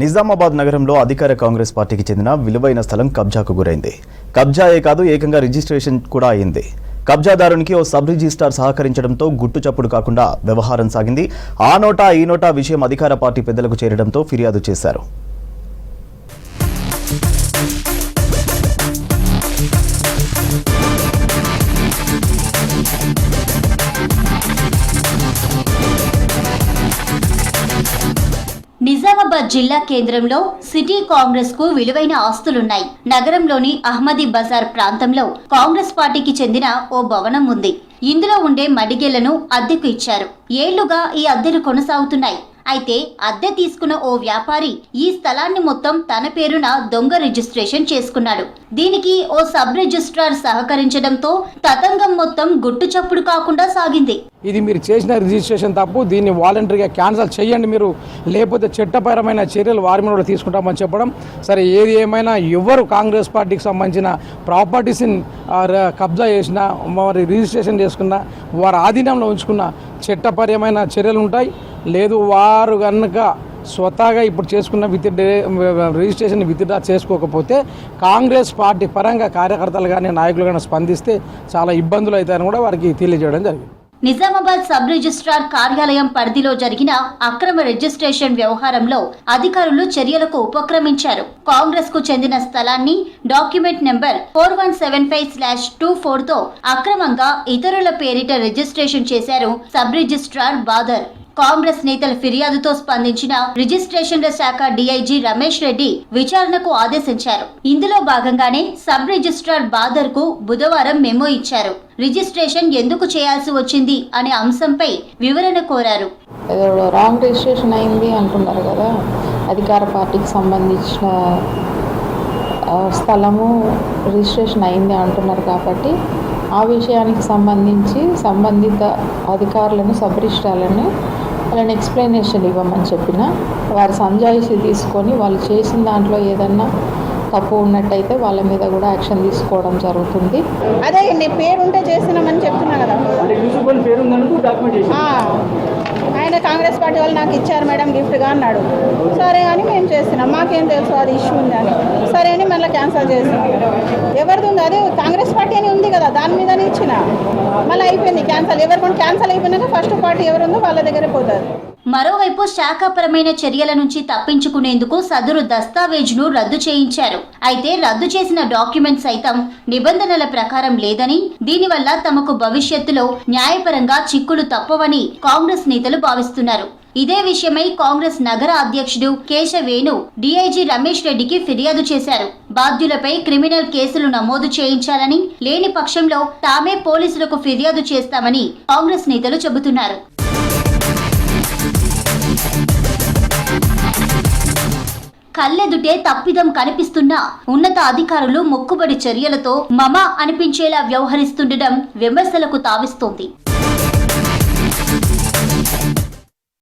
నిజామాబాద్ నగరంలో అధికార కాంగ్రెస్ పార్టీకి చెందిన విలువైన స్థలం కబ్జాకు గురైంది. కబ్జాయే కాదు, ఏకంగా రిజిస్ట్రేషన్ కూడా అయింది. కబ్జాదారునికి ఓ సబ్ రిజిస్ట్రార్ సహకరించడంతో గుట్టుచప్పుడు కాకుండా వ్యవహారం సాగింది. ఆ నోటా ఈ నోటా విషయం అధికార పార్టీ పెద్దలకు చేరడంతో ఫిర్యాదు చేశారు. నిజామాబాద్ జిల్లా కేంద్రంలో సిటీ కాంగ్రెస్ కు విలువైన ఆస్తులున్నాయి. నగరంలోని అహ్మదీ బజార్ ప్రాంతంలో కాంగ్రెస్ పార్టీకి చెందిన ఓ భవనం ఉంది. ఇందులో ఉండే మడిగెలను అద్దెకు ఇచ్చారు. ఏళ్లుగా ఈ అద్దెలు కొనసాగుతున్నాయి. అయితే అద్దె తీసుకున్న ఓ వ్యాపారి ఈ స్థలాన్ని మొత్తం తన పేరున దొంగ రిజిస్ట్రేషన్ చేసుకున్నాడు. దీనికి ఓ సబ్ రిజిస్ట్రార్ సహకరించడంతో తతంగం మొత్తం గుట్టుచప్పుడు కాకుండా సాగింది. ఇది మీరు చేసిన రిజిస్ట్రేషన్ తప్పు, దీన్ని వాలంటరీగా క్యాన్సిల్ చేయండి మీరు, లేకపోతే చట్టపరమైన చర్యలు వారి మీద తీసుకుంటామని చెప్పడం. సరే, ఏది ఏమైనా ఎవరు కాంగ్రెస్ పార్టీకి సంబంధించిన ప్రాపర్టీస్ని కబ్జా చేసినా, మరి రిజిస్ట్రేషన్ చేసుకున్నా, వారి ఆధీనంలో ఉంచుకున్న చట్టపరమైన చర్యలు ఉంటాయి. లేదు వారు కనుక స్వతహాగా ఇప్పుడు చేసుకున్న రిజిస్ట్రేషన్ విత్డ్రా చేసుకోకపోతే కాంగ్రెస్ పార్టీ పరంగా కార్యకర్తలు కానీ నాయకులు కానీ స్పందిస్తే చాలా ఇబ్బందులు అవుతాయని కూడా వారికి తెలియజేయడం జరిగింది. నిజామాబాద్ సబ్ రిజిస్ట్రార్ కార్యాలయం పరిధిలో జరిగిన అక్రమ రిజిస్ట్రేషన్ వ్యవహారంలో అధికారులు చర్యలకు ఉపక్రమించారు. కాంగ్రెస్ కు చెందిన స్థలాన్ని డాక్యుమెంట్ నెంబర్ 4175/24 తో అక్రమంగా ఇతరుల పేరిట రిజిస్ట్రేషన్ చేశారు సబ్ రిజిస్ట్రార్ బాదర్. కాంగ్రెస్ నేతల ఫిర్యాదుతో స్పందించిన రిజిస్ట్రేషన్ల శాఖ డీఐజీ రమేష్ రెడ్డి విచారణకు ఆదేశించారు. ఇందులో భాగంగానే సబ్ రిజిస్ట్రార్ బాదర్ కు బుధవారం మెమో ఇచ్చారు. రిజిస్ట్రేషన్ ఎందుకు చేయాల్సి వచ్చింది అనే అంశంపై వివరణ కోరారు. రాంగ్ రిజిస్ట్రేషన్ అయింది అంటున్నారు కదా, అధికార పార్టీకి సంబంధించిన స్థలము రిజిస్ట్రేషన్ అయింది అంటున్నారు కాబట్టి ఆ విషయానికి సంబంధించి సంబంధిత అధికారులను సబ్ రిజిస్ట్రార్లను వాళ్ళని ఎక్స్ప్లెనేషన్ ఇవ్వమని చెప్పిన వారి సంజాయిషి తీసుకొని వాళ్ళు చేసిన దాంట్లో ఏదన్నా తప్పు ఉన్నట్టయితే వాళ్ళ మీద కూడా యాక్షన్ తీసుకోవడం జరుగుతుంది. అదే నీ పేరుంటే చేస్తున్నామని చెప్తున్నా కదా, ఆయన కాంగ్రెస్ పార్టీ వాళ్ళు నాకు ఇచ్చారు మేడం గిఫ్ట్గా అన్నాడు. సరే అని మేము చేస్తున్నాం, మాకేం తెలుసు అది ఇష్యూ ఉందని. సరే అని మళ్ళీ క్యాన్సిల్ చేసినాం. ఎవరిది ఉంది అది కాంగ్రెస్ పార్టీ అని ఉంది కదా, దాని మీదనే ఇచ్చిన మళ్ళీ అయిపోయింది క్యాన్సిల్. ఎవరికొని క్యాన్సిల్ అయిపోయినాక ఫస్ట్ పార్టీ ఎవరుందో వాళ్ళ దగ్గరే పోతుంది. మరోవైపు శాఖాపరమైన చర్యల నుంచి తప్పించుకునేందుకు సదరు దస్తావేజును రద్దు చేయించారు. అయితే రద్దు చేసిన డాక్యుమెంట్ సైతం నిబంధనల ప్రకారం లేదని, దీనివల్ల తమకు భవిష్యత్తులో న్యాయపరంగా చిక్కులు తప్పవని కాంగ్రెస్ నేతలు భావిస్తున్నారు. ఇదే విషయమై కాంగ్రెస్ నగర అధ్యక్షుడు కేశవేణు డీఐజీ రమేష్ రెడ్డికి ఫిర్యాదు చేశారు. బాధ్యులపై క్రిమినల్ కేసులు నమోదు చేయించాలని, లేని పక్షంలో తామే పోలీసులకు ఫిర్యాదు చేస్తామని కాంగ్రెస్ నేతలు చెబుతున్నారు. కళ్ళెదుటే తప్పిదం కనిపిస్తున్నా ఉన్నత అధికారులు మొక్కుబడి చర్యలతో మమ అనిపించేలా వ్యవహరిస్తుండడం విమర్శలకు తావిస్తోంది.